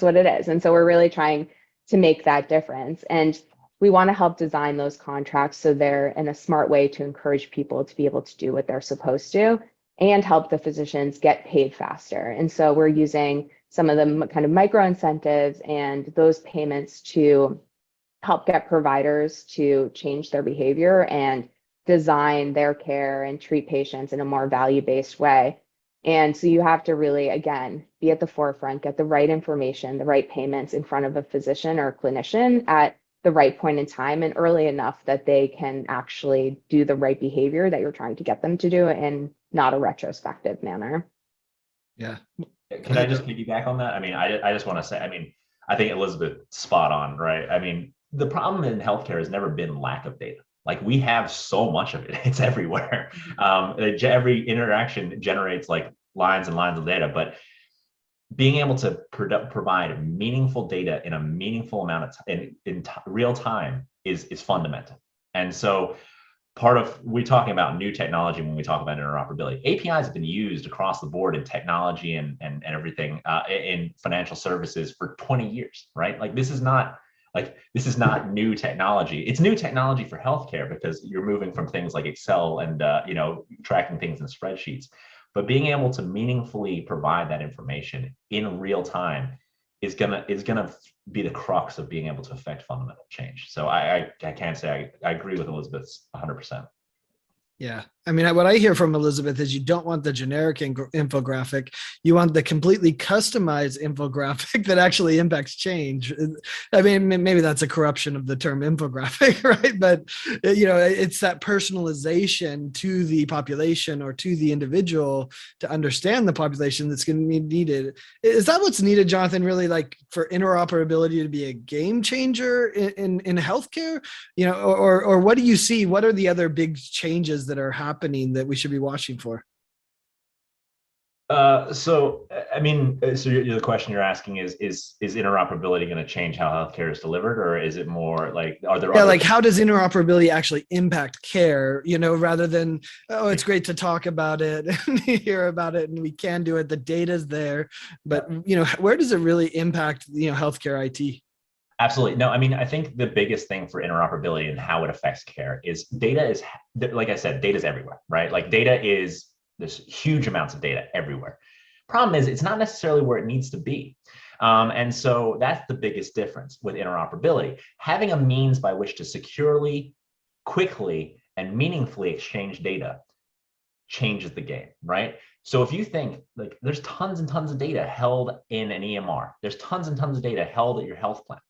what it is. And so we're really trying to make that difference. And we want to help design those contracts so they're in a smart way to encourage people to be able to do what they're supposed to, and help the physicians get paid faster. And so we're using some of the kind of micro incentives and those payments to help get providers to change their behavior and design their care and treat patients in a more value-based way. And so you have to really, again, be at the forefront, get the right information, the right payments in front of a physician or a clinician at the right point in time, and early enough that they can actually do the right behavior that you're trying to get them to do in not a retrospective manner. Yeah. Can I just piggyback on that? I mean, I just want to say, I think Elizabeth's spot on, right? I mean, the problem in healthcare has never been lack of data. Like, we have so much of it, it's everywhere. Every interaction generates like lines and lines of data, but being able to provide meaningful data in a meaningful amount of time in real time is fundamental. And so we're talking about new technology when we talk about interoperability. APIs have been used across the board in technology and everything in financial services for 20 years, right? Like, this is not Like, this is not new technology. It's new technology for healthcare because you're moving from things like Excel and tracking things in spreadsheets. But being able to meaningfully provide that information in real time is gonna be the crux of being able to affect fundamental change. So I can't say I agree with Elizabeth's 100%. Yeah. I mean, what I hear from Elizabeth is you don't want the generic infographic. You want the completely customized infographic that actually impacts change. I mean, maybe that's a corruption of the term infographic, right? But, it's that personalization to the population or to the individual to understand the population that's going to be needed. Is that what's needed, Jonathan, really, like for interoperability to be a game changer in healthcare? Or what do you see? What are the other big changes that are happening that we should be watching for? So the question you're asking is interoperability going to change how healthcare is delivered, or is it more like, are there like how does interoperability actually impact care, rather than, oh, it's great to talk about it and hear about it and we can do it, the data's there, but where does it really impact healthcare IT? Absolutely. No, I mean, I think the biggest thing for interoperability and how it affects care is data is, like I said, data is everywhere, right? Like there's huge amounts of data everywhere. Problem is, it's not necessarily where it needs to be. And so that's the biggest difference with interoperability. Having a means by which to securely, quickly, and meaningfully exchange data changes the game, right? So if you think, like, there's tons and tons of data held in an EMR, there's tons and tons of data held at your health plan.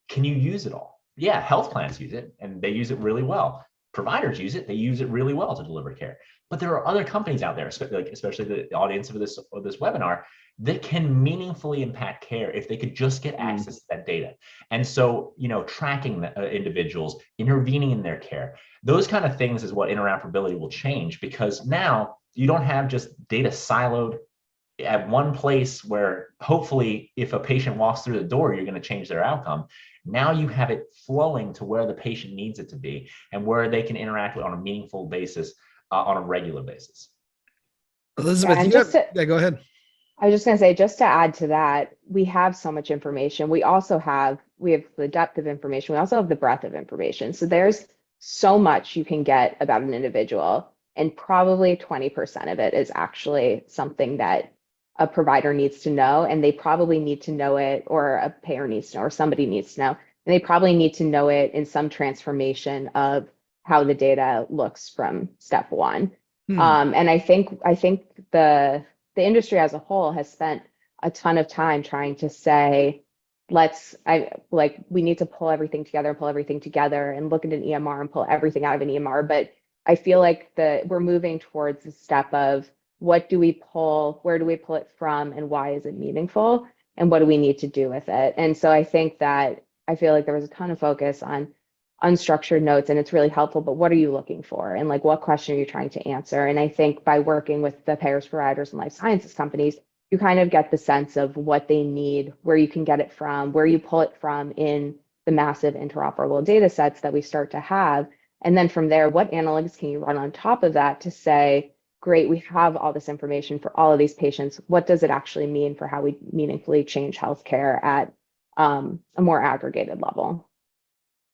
Can you use it all? Yeah, health plans use it and they use it really well. Providers use it, they use it really well to deliver care. But there are other companies out there, especially the audience of this webinar, that can meaningfully impact care if they could just get access to that data. And so, tracking the, individuals, intervening in their care, those kind of things is what interoperability will change, because now you don't have just data siloed at one place where hopefully if a patient walks through the door, you're going to change their outcome. Now you have it flowing to where the patient needs it to be and where they can interact with on a meaningful basis, on a regular basis. Elizabeth, go ahead. I was just going to say, just to add to that, we have so much information. We have the depth of information. We also have the breadth of information. So there's so much you can get about an individual, and probably 20% of it is actually something that a provider needs to know, and they probably need to know it, or a payer needs to know, or somebody needs to know, and they probably need to know it in some transformation of how the data looks from step one. And I think the industry as a whole has spent a ton of time trying to say, we need to pull everything together and look at an EMR and pull everything out of an EMR. But I feel like we're moving towards the step of, what do we pull, where do we pull it from, and why is it meaningful, and what do we need to do with it? And so I feel like there was a ton of focus on unstructured notes, and it's really helpful, but what are you looking for? And what question are you trying to answer? And I think by working with the payers, providers, and life sciences companies, you kind of get the sense of what they need, where you can get it from, where you pull it from in the massive interoperable data sets that we start to have. And then from there, what analytics can you run on top of that to say, great, we have all this information for all of these patients. What does it actually mean for how we meaningfully change healthcare at a more aggregated level?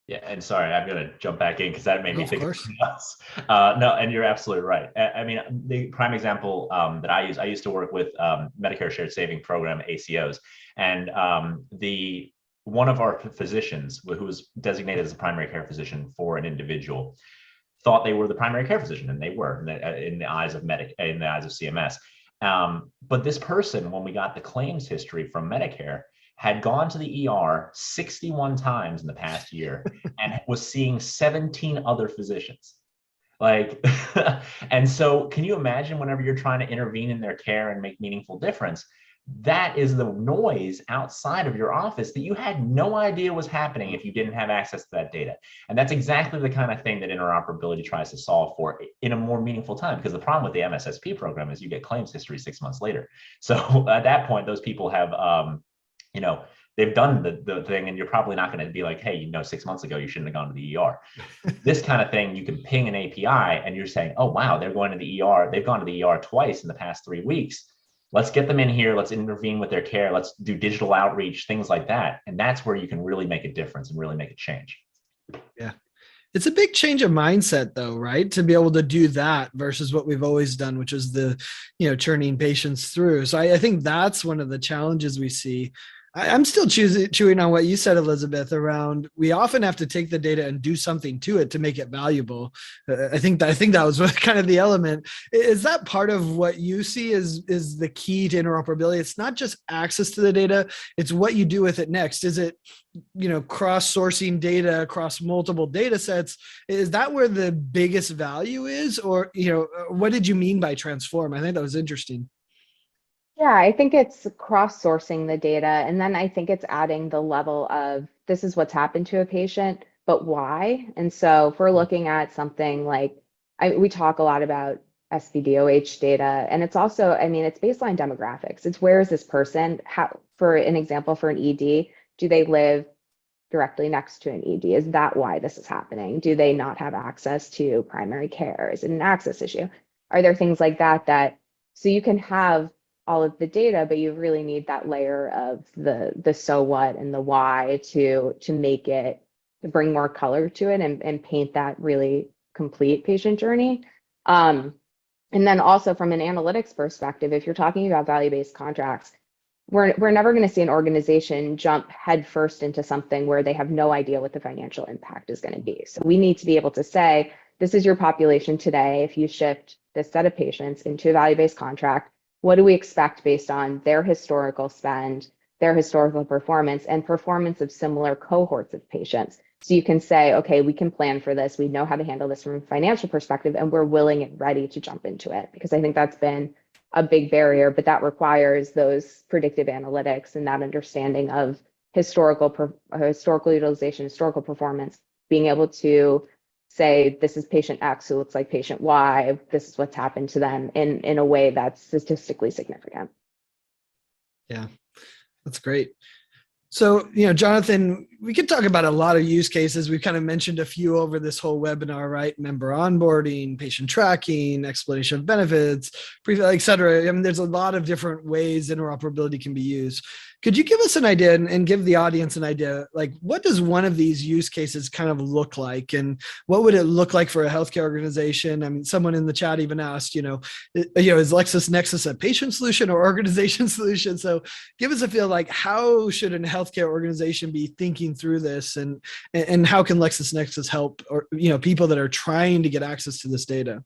Yeah, and sorry, I'm going to jump back in because that made me think of something else. No, and you're absolutely right. I mean, the prime example that I used to work with Medicare Shared Saving Program, ACOs, and one of our physicians who was designated as a primary care physician for an individual thought they were the primary care physician, and they were in the eyes of CMS. But this person, when we got the claims history from Medicare, had gone to the ER 61 times in the past year and was seeing 17 other physicians. And so can you imagine whenever you're trying to intervene in their care and make meaningful difference, that is the noise outside of your office that you had no idea was happening if you didn't have access to that data. And that's exactly the kind of thing that interoperability tries to solve for in a more meaningful time, because the problem with the MSSP program is you get claims history 6 months later. So at that point, those people have, they've done the thing, and you're probably not going to be like, hey, 6 months ago, you shouldn't have gone to the ER. This kind of thing, you can ping an API and you're saying, oh, wow, they're going to the ER. They've gone to the ER twice in the past 3 weeks. let's get them in here. Let's intervene with their care. Let's do digital outreach, things like that. And that's where you can really make a difference and really make a change. Yeah. It's a big change of mindset though, right? To be able to do that versus what we've always done, which is churning patients through. So I think that's one of the challenges we see. I'm still chewing on what you said, Elizabeth, around we often have to take the data and do something to it to make it valuable. I think that was kind of the element. Is that part of what you see is the key to interoperability? It's not just access to the data, it's what you do with it next. Is it, cross-sourcing data across multiple data sets? Is that where the biggest value is? Or, what did you mean by transform? I think that was interesting. Yeah, I think it's cross-sourcing the data. And then I think it's adding the level of this is what's happened to a patient, but why? And so if we're looking at something like, we talk a lot about SDoH data, and it's also, it's baseline demographics. It's where is this person? How, for an example, for an ED, do they live directly next to an ED? Is that why this is happening? Do they not have access to primary care? Is it an access issue? Are there things like that so you can have all of the data, but you really need that layer of the so what and the why to make it, to bring more color to it and paint that really complete patient journey. And then also from an analytics perspective, if you're talking about value-based contracts, we're never going to see an organization jump headfirst into something where they have no idea what the financial impact is going to be. So we need to be able to say, this is your population today. If you shift this set of patients into a value-based contract, what do we expect based on their historical spend, their historical performance, and performance of similar cohorts of patients? So you can say, okay, we can plan for this. We know how to handle this from a financial perspective, and we're willing and ready to jump into it. Because I think that's been a big barrier, but that requires those predictive analytics and that understanding of historical utilization, historical performance, being able to say, this is patient X who looks like patient Y, this is what's happened to them in a way that's statistically significant. Yeah, that's great. So, Jonathan, we could talk about a lot of use cases. We've kind of mentioned a few over this whole webinar, right? Member onboarding, patient tracking, explanation of benefits, et cetera. There's a lot of different ways interoperability can be used. Could you give us an idea and give the audience an idea, like what does one of these use cases kind of look like? And what would it look like for a healthcare organization? Someone in the chat even asked, is LexisNexis a patient solution or organization solution? So give us a feel like how should a healthcare organization be thinking through this and how can LexisNexis help or, people that are trying to get access to this data?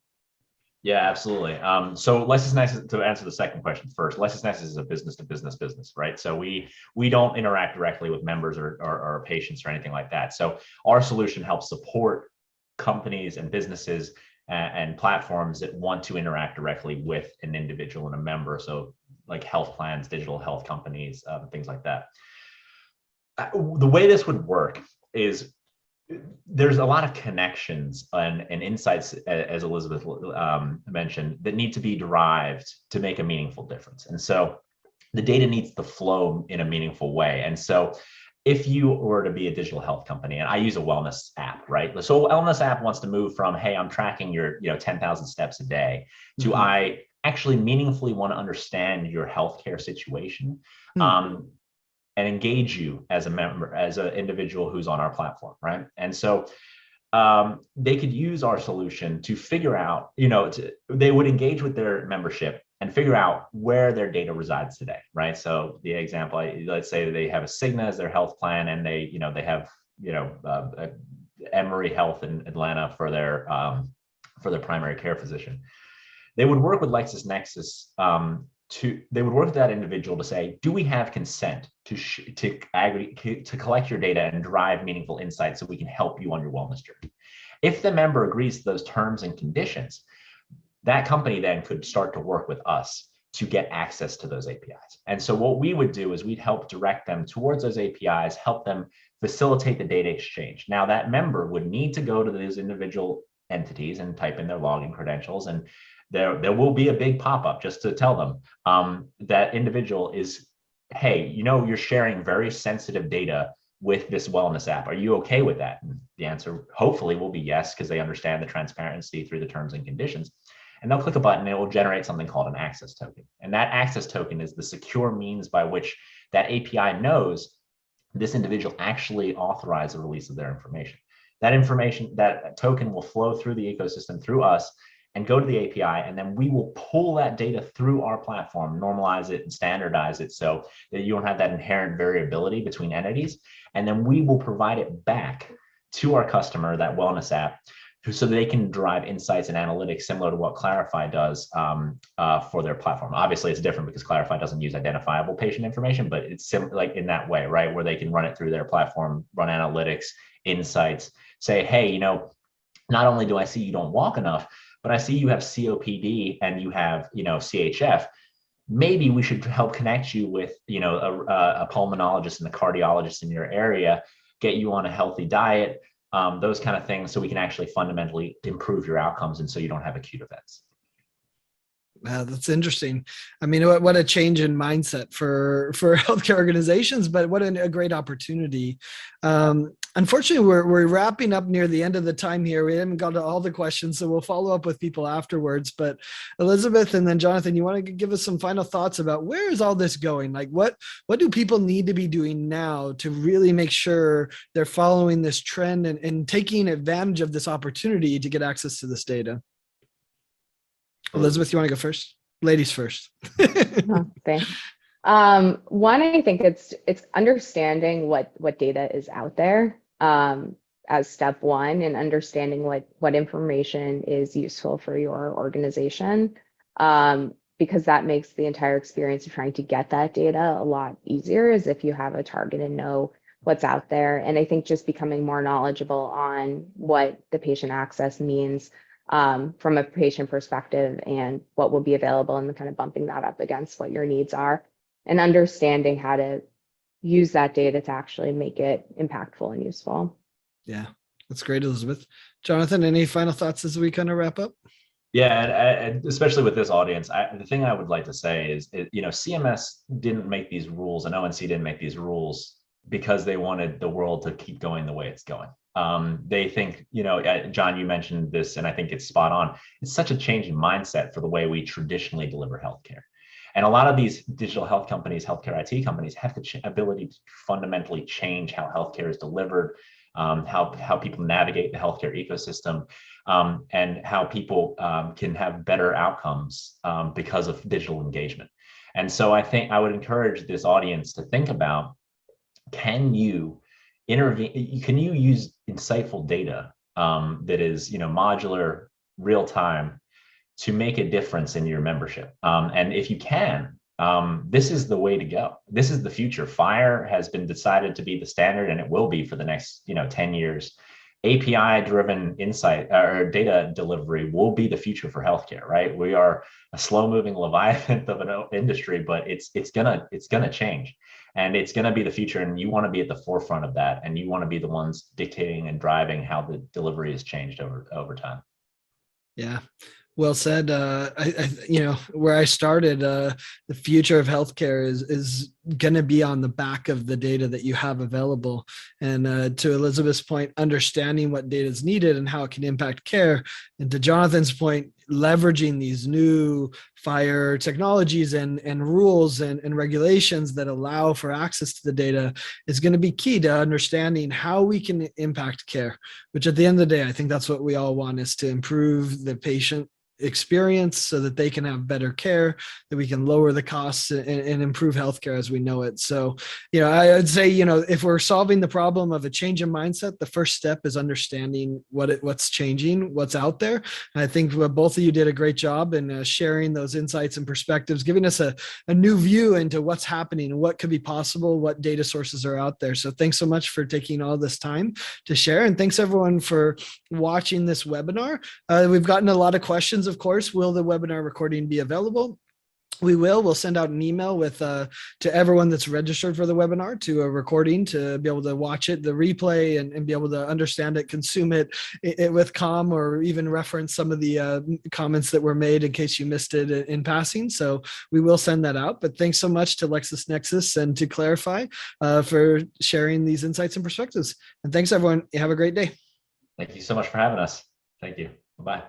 Yeah, absolutely. So LexisNexis, to answer the second question first, LexisNexis is a business-to-business business, right? So we don't interact directly with members or patients or anything like that. So our solution helps support companies and businesses and platforms that want to interact directly with an individual and a member. So like health plans, digital health companies, things like that. The way this would work is there's a lot of connections and insights, as Elizabeth mentioned, that need to be derived to make a meaningful difference. And so the data needs to flow in a meaningful way. And so if you were to be a digital health company, and I use a wellness app, right? So a wellness app wants to move from, hey, I'm tracking your 10,000 steps a day to I actually meaningfully want to understand your healthcare situation. And engage you as a member, as an individual who's on our platform, right? And so they could use our solution to figure out, they would engage with their membership and figure out where their data resides today, right? So the example, let's say they have a Cigna as their health plan, and they have Emory Health in Atlanta for their primary care physician. They would work with LexisNexis they would work with that individual to say, do we have consent to collect your data and derive meaningful insights so we can help you on your wellness journey? If the member agrees to those terms and conditions, that company then could start to work with us to get access to those APIs. And so what we would do is we'd help direct them towards those APIs, help them facilitate the data exchange. Now that member would need to go to those individual entities and type in their login credentials, and there will be a big pop-up just to tell them that individual is, hey, you're sharing very sensitive data with this wellness app. Are you okay with that? And the answer hopefully will be yes, because they understand the transparency through the terms and conditions. and they'll click a button and it will generate something called an access token. And that access token is the secure means by which that API knows this individual actually authorized the release of their information. That information, that token will flow through the ecosystem, through us, and go to the API, and then we will pull that data through our platform, normalize it and standardize it so that you don't have that inherent variability between entities. And then we will provide it back to our customer, that wellness app, so they can drive insights and analytics similar to what Clarify does for their platform. Obviously, it's different because Clarify doesn't use identifiable patient information, but it's like in that way, right? Where they can run it through their platform, run analytics, insights, say, hey, not only do I see you don't walk enough, but I see you have COPD and you have, CHF. Maybe we should help connect you with, a pulmonologist and a cardiologist in your area, get you on a healthy diet, those kind of things, so we can actually fundamentally improve your outcomes and so you don't have acute events. That's interesting. I mean, what a change in mindset for healthcare organizations, but what a great opportunity. Unfortunately, we're wrapping up near the end of the time here. We haven't got to all the questions, so we'll follow up with people afterwards. But Elizabeth and then Jonathan, you want to give us some final thoughts about where is all this going? Like, what do people need to be doing now to really make sure they're following this trend and taking advantage of this opportunity to get access to this data? Elizabeth, you want to go first? Ladies first. Thanks. One, I think it's understanding what data is out there as step one, and understanding what information is useful for your organization, because that makes the entire experience of trying to get that data a lot easier, as if you have a target and know what's out there. And I think just becoming more knowledgeable on what the patient access means from a patient perspective and what will be available, and kind of bumping that up against what your needs are, and understanding how to use that data to actually make it impactful and useful. Yeah, that's great, Elizabeth. Jonathan, any final thoughts as we kind of wrap up? Yeah, and especially with this audience, the thing I would like to say is, CMS didn't make these rules, and ONC didn't make these rules because they wanted the world to keep going the way it's going. They think, John, you mentioned this, and I think it's spot on. It's such a change in mindset for the way we traditionally deliver healthcare. And a lot of these digital health companies, healthcare IT companies, have the ability to fundamentally change how healthcare is delivered, how people navigate the healthcare ecosystem, and how people can have better outcomes because of digital engagement. And so I think I would encourage this audience to think about, can you intervene? Can you use insightful data that is, modular, real time, to make a difference in your membership? And if you can, this is the way to go. This is the future. FHIR has been decided to be the standard, and it will be for the next 10 years. API-driven insight or data delivery will be the future for healthcare, right? We are a slow-moving leviathan of an industry, but it's gonna change, and it's gonna be the future. And you want to be at the forefront of that, and you want to be the ones dictating and driving how the delivery is changed over time. Yeah. Well said. Where I started, the future of healthcare is going to be on the back of the data that you have available. And to Elizabeth's point, understanding what data is needed and how it can impact care. And to Jonathan's point, leveraging these new FHIR technologies and rules and regulations that allow for access to the data is going to be key to understanding how we can impact care, which at the end of the day, I think that's what we all want, is to improve the patient experience so that they can have better care, that we can lower the costs and improve healthcare as we know it. So, I would say, if we're solving the problem of a change in mindset, the first step is understanding what's changing, what's out there. And I think both of you did a great job in sharing those insights and perspectives, giving us a new view into what's happening and what could be possible, what data sources are out there. So thanks so much for taking all this time to share. And thanks everyone for watching this webinar. We've gotten a lot of questions. Of course, will the webinar recording be available? We'll send out an email with to everyone that's registered for the webinar to a recording to be able to watch it, the replay, and be able to understand it, consume it with calm, or even reference some of the comments that were made in case you missed it in passing. So we will send that out. But thanks so much to LexisNexis and to Clarify for sharing these insights and perspectives. And thanks everyone. Have a great day. Thank you so much for having us. Thank you. Bye-bye.